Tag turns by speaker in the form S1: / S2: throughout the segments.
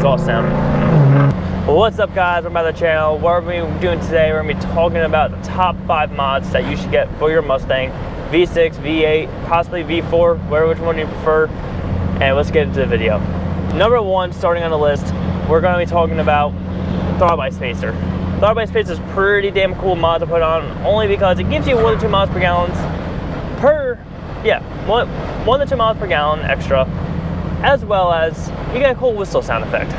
S1: exhaust sound. Well, what's up guys, welcome back to the channel. What are we doing today? We're going to be talking about the top 5 mods that you should get for your Mustang. V6, V8, possibly V4, which one you prefer. And let's get into the video. Number 1, starting on the list, we're going to be talking about throttle by spacer. Throttle by spacer is pretty damn cool mod to put on, only because it gives you 1 to 2 miles per gallon per, yeah, 1 to 2 miles per gallon extra, as well as you get a cool whistle sound effect.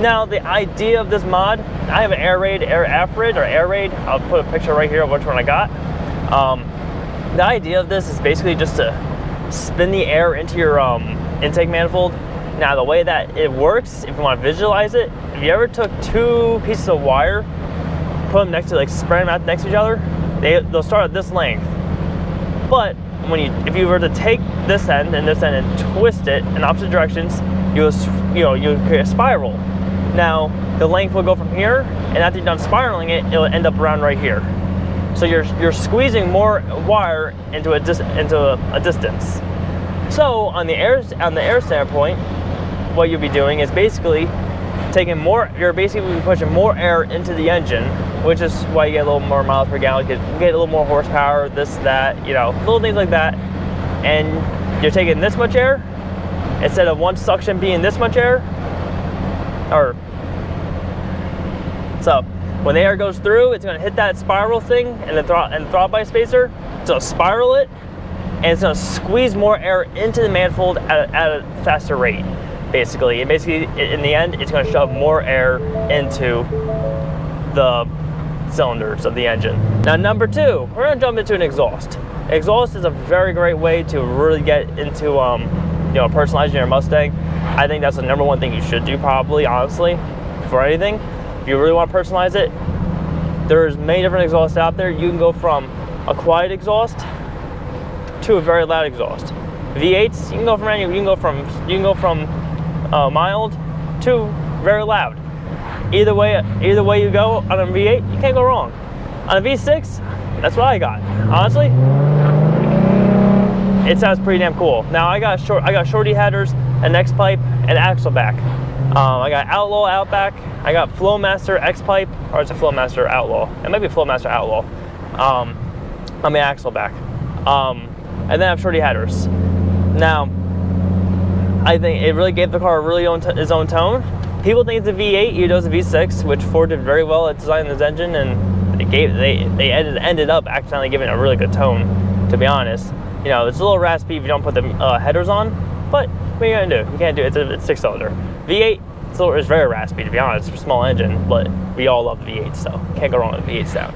S1: Now, the idea of this mod, I have an air raid, I'll put a picture right here of which one I got. The idea of this is basically just to spin the air into your intake manifold. Now, the way that it works, if you want to visualize it, if you ever took 2 pieces of wire, put them next to, like, spread them out next to each other, they'll start at this length. But if you were to take this end and twist it in opposite directions, you'll create a spiral. Now, the length will go from here, and after you're done spiraling it, it'll end up around right here. So you're squeezing more wire into a distance. So on the air standpoint, what you'll be doing is basically you're basically pushing more air into the engine, which is why you get a little more miles per gallon, you get a little more horsepower, this, that, little things like that. And you're taking this much air, instead of one suction being this much air, so when the air goes through, it's going to hit that spiral thing and the throttle by spacer. It's going to spiral it, and it's going to squeeze more air into the manifold at a faster rate. Basically, in the end, it's going to shove more air into the cylinders of the engine. Now, number 2, we're going to jump into an exhaust. Exhaust is a very great way to really get into personalizing your Mustang. I think that's the number 1 thing you should do, probably, honestly, for anything. If you really want to personalize it, there's many different exhausts out there. You can go from a quiet exhaust to a very loud exhaust. V8s, you can go from mild to very loud. Either way you go on a V8, you can't go wrong. On a V6, that's what I got. Honestly, it sounds pretty damn cool. Now I got shorty headers, an X pipe, and axle back. I got Outlaw out back. I got Flowmaster X pipe, or it's a Flowmaster Outlaw. It might be Flowmaster Outlaw. On the axle back, and then I have shorty headers. Now, I think it really gave the car its own tone. People think it's a V8, even though it's a V6, which Ford did very well at designing this engine, and they ended up accidentally giving it a really good tone. To be honest, it's a little raspy if you don't put the headers on, but what are you gonna do? You can't do it. It's 6-cylinder. V8 is very raspy, to be honest. It's a small engine, but we all love the V8, so can't go wrong with V8 sound.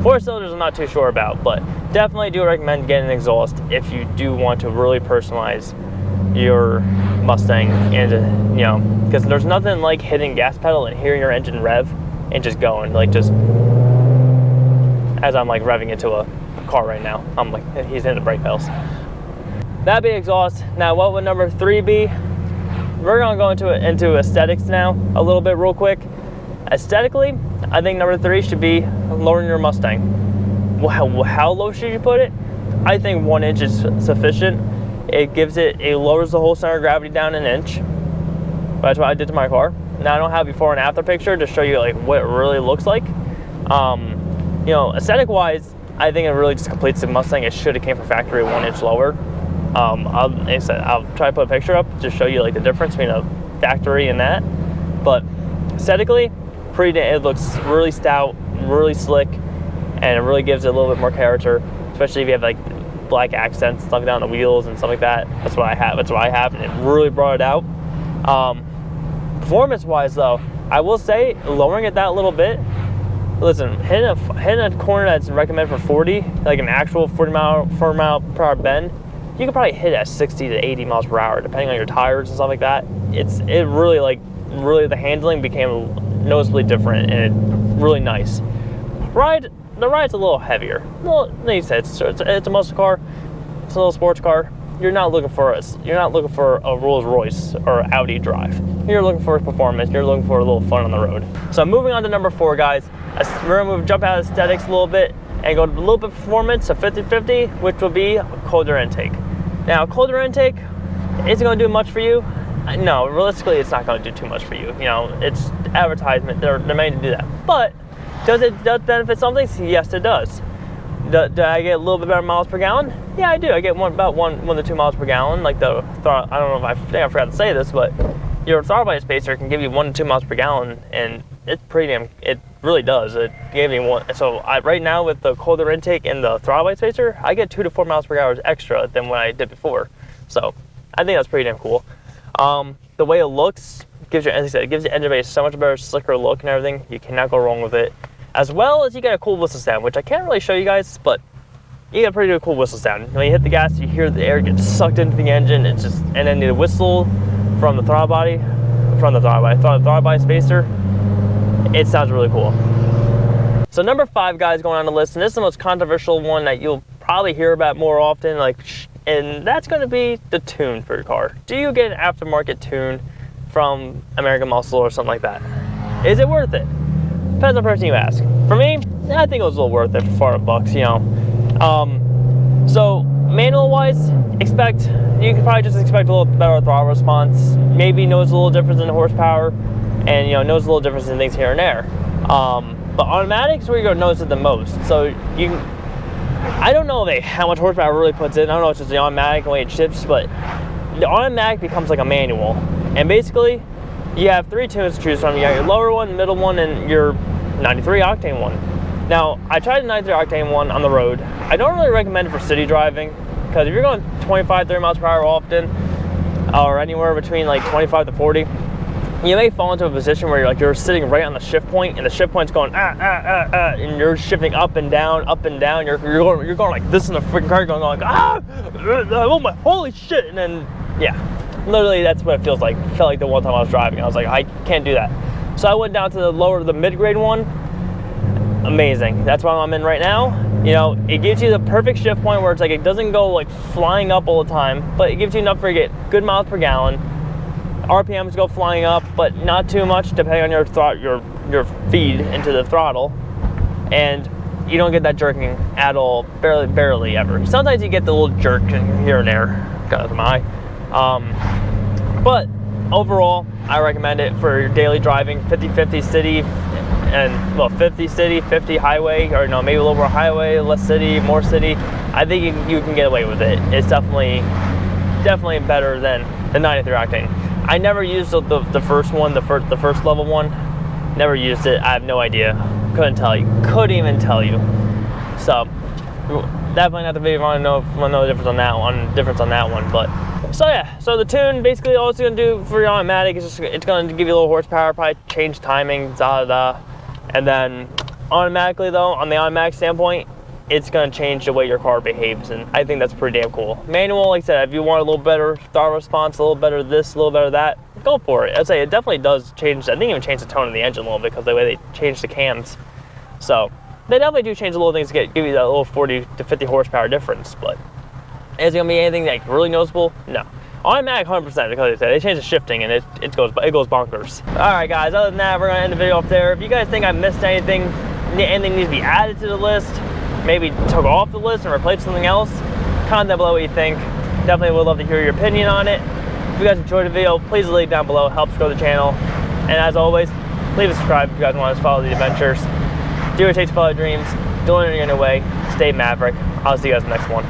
S1: 4-cylinders I'm not too sure about, but definitely do recommend getting an exhaust if you do want to really personalize your Mustang, and because there's nothing like hitting gas pedal and hearing your engine rev and just going, as I'm revving into a car right now. I'm like, he's hitting the brake pedals. That'd be exhaust. Now, what would number 3 be? We're gonna go into aesthetics now a little bit real quick. Aesthetically, I think number 3 should be lowering your Mustang. How low should you put it? I think 1 inch is sufficient. It lowers the whole center of gravity down 1 inch. That's what I did to my car. Now I don't have before and after picture to show you what it really looks like. Aesthetic wise, I think it really just completes the Mustang. It should have came from factory 1 inch lower. Like I said, I'll try to put a picture up to show you the difference between a factory and that. But aesthetically, it looks really stout, really slick, and it really gives it a little bit more character, especially if you have black accents stuck down the wheels and stuff like that. That's what I have, and it really brought it out. Performance wise though, I will say lowering it that little bit, listen, hitting a corner that's recommended for 40, like an actual 40 mile per hour bend, you could probably hit it at 60 to 80 miles per hour, depending on your tires and stuff like that. It really the handling became noticeably different, and it's really nice. The ride's a little heavier. Well, like you said, it's a muscle car. It's a little sports car. You're not looking for a Rolls Royce or Audi drive. You're looking for performance. You're looking for a little fun on the road. So moving on to number 4, guys. We're gonna jump out of aesthetics a little bit and go to a little bit of performance, a 50-50, which will be colder intake. Now, colder intake isn't going to do much for you. no, realistically, it's not going to do too much for you. You know, it's advertisement. They're made to do that. But does it benefit something? Yes, it does. Do I get a little bit better miles per gallon? Yeah, I do. I get about 1 to 2 miles per gallon. Like I don't know if I think I forgot to say this, but your throttle body spacer can give you 1 to 2 miles per gallon, and it's pretty damn. It really does. It gave me one. So right now with the colder intake and the throttle body spacer, I get 2 to 4 miles per hour extra than what I did before. So I think that's pretty damn cool. The way it looks gives your, as I said, it gives the engine base so much better, slicker look and everything. You cannot go wrong with it. As well as you get a cool whistle sound, which I can't really show you guys, but you get a pretty cool whistle sound. When you hit the gas, you hear the air get sucked into the engine. It's just, and then the whistle from the throttle body spacer. It sounds really cool. So number 5, guys, going on the list, and this is the most controversial one that you'll probably hear about more often, and that's going to be the tune for your car. Do you get an aftermarket tune from American Muscle or something like that? Is it worth it? Depends on the person you ask. For me, I think it was a little worth it for $400, you know. So manual wise, you can probably just expect a little better throttle response. Maybe notice a little difference in the horsepower, and you know, notice a little difference in things here and there. But automatic is where you're gonna notice it the most. So I don't know how much horsepower it really puts in. I don't know if it's just the automatic the way it shifts, but the automatic becomes like a manual. And basically, you have 3 tunes to choose from. You got your lower one, middle one, and your 93 octane one. Now, I tried the 93 octane one on the road. I don't really recommend it for city driving, because if you're going 25, 30 miles per hour often, or anywhere between like 25 to 40, you may fall into a position where you're sitting right on the shift point, and the shift point's going and you're shifting up and down. You're going like this in the freaking car, going like oh my holy shit, and then yeah. Literally, that's what it feels like. It felt like the one time I was driving. I was like, I can't do that. So I went down to the mid-grade one. Amazing. That's what I'm in right now. You know, it gives you the perfect shift point where it's like it doesn't go like flying up all the time, but it gives you enough for you to get good miles per gallon. RPMs go flying up, but not too much, depending on your feed into the throttle, and you don't get that jerking at all. Barely ever. Sometimes you get the little jerk here and there. Got out of my eye. But overall, I recommend it for your daily driving, 50-50 city, and well, 50 city, 50 highway, or no, maybe a little more highway, less city, more city. I think you can get away with it. It's definitely better than the 93 octane. I never used the first one, the first level one. Never used it. I have no idea. Couldn't even tell you. So definitely not the video if I want to know the difference on that one. But so yeah, so the tune basically all it's gonna do for your automatic is it's gonna give you a little horsepower, probably change timing, and then automatically though, on the automatic standpoint, it's gonna change the way your car behaves, and I think that's pretty damn cool. Manual, like I said, if you want a little better throttle response, a little better this, a little better that, go for it. I'd say it definitely does change. I think even change the tone of the engine a little bit because of the way they change the cams. So they definitely do change a little things to give you that little 40 to 50 horsepower difference, but is it gonna be anything like really noticeable? No. Automatic 100% because they changed the shifting and it goes bonkers. All right, guys. Other than that, we're gonna end the video off there. If you guys think I missed anything needs to be added to the list, maybe took off the list and replaced something else, comment down below what you think. Definitely would love to hear your opinion on it. If you guys enjoyed the video, please leave it down below. It helps grow the channel. And as always, leave a subscribe if you guys want to follow the adventures. Do what it takes to follow your dreams. Don't let it get in your way. Stay maverick. I'll see you guys in the next one.